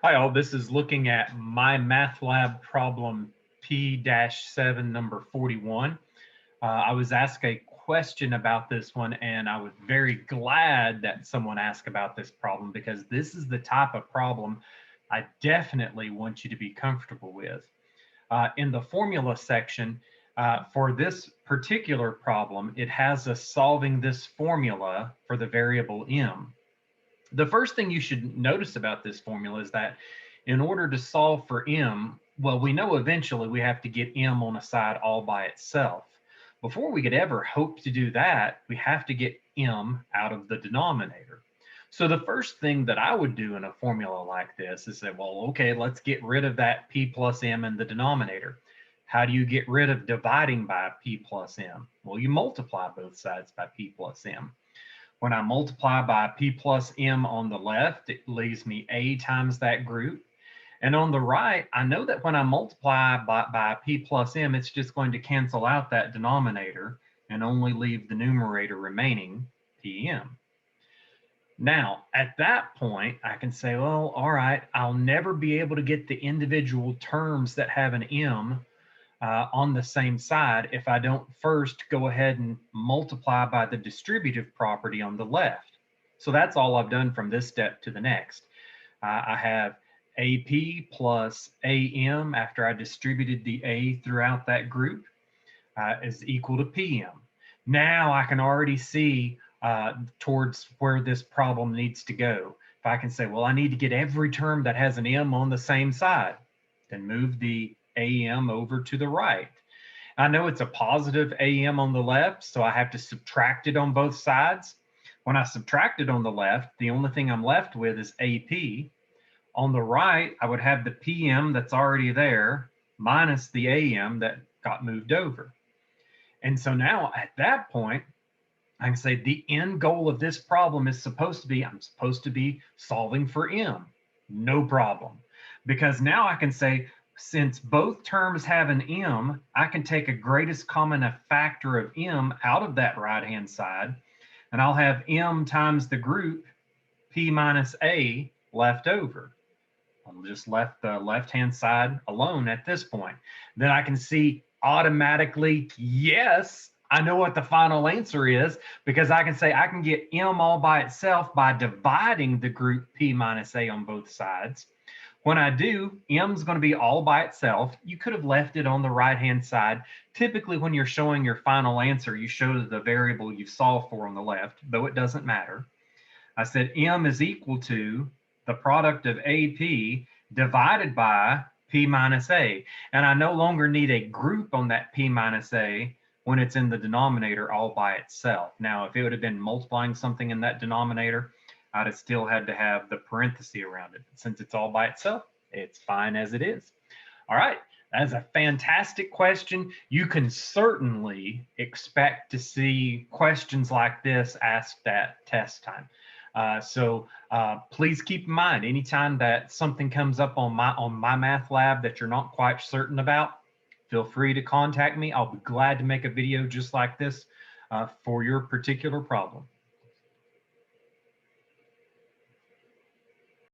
Hi all, this is looking at my math lab problem P-7 number 41. I was asked a question about this one and I was very glad that someone asked about this problem because this is the type of problem I definitely want you to be comfortable with. In the formula section, for this particular problem, it has us solving this formula for the variable m. The first thing you should notice about this formula is that in order to solve for m, well, we know eventually we have to get m on a side all by itself. Before we could ever hope to do that, we have to get m out of the denominator. So the first thing that I would do in a formula like this is say, well, okay, let's get rid of that p plus m in the denominator. How do you get rid of dividing by p plus m? Well, you multiply both sides by p plus m. When I multiply by p plus m on the left, it leaves me a times that group. And on the right, I know that when I multiply by p plus m, it's just going to cancel out that denominator and only leave the numerator remaining, pm. Now, at that point, I can say, well, all right, I'll never be able to get the individual terms that have an m on the same side if I don't first go ahead and multiply by the distributive property on the left. So that's all I've done from this step to the next. I have AP plus AM after I distributed the A throughout that group is equal to PM. Now I can already see towards where this problem needs to go. If I can say, well, I need to get every term that has an M on the same side, then move the AM over to the right. I know it's a positive AM on the left, so I have to subtract it on both sides. When I subtract it on the left, the only thing I'm left with is AP. On the right, I would have the PM that's already there minus the AM that got moved over. And so now at that point, I can say the end goal of this problem is supposed to be, I'm supposed to be solving for M. No problem. Because now I can say, since both terms have an M, I can take a greatest common factor of M out of that right-hand side, and I'll have M times the group P minus A left over. I'll just left the left-hand side alone at this point. Then I can see automatically, yes, I know what the final answer is because I can say I can get M all by itself by dividing the group P minus A on both sides. When I do, M is going to be all by itself. You could have left it on the right-hand side. Typically, when you're showing your final answer, you show the variable you've solved for on the left, though it doesn't matter. I said M is equal to the product of AP divided by P minus A. And I no longer need a group on that P minus A when it's in the denominator all by itself. Now, if it would have been multiplying something in that denominator, I'd have still had to have the parenthesis around it. Since it's all by itself, it's fine as it is. All right, that's a fantastic question. You can certainly expect to see questions like this asked at test time. So please keep in mind, anytime that something comes up on my math lab that you're not quite certain about, feel free to contact me. I'll be glad to make a video just like this for your particular problem.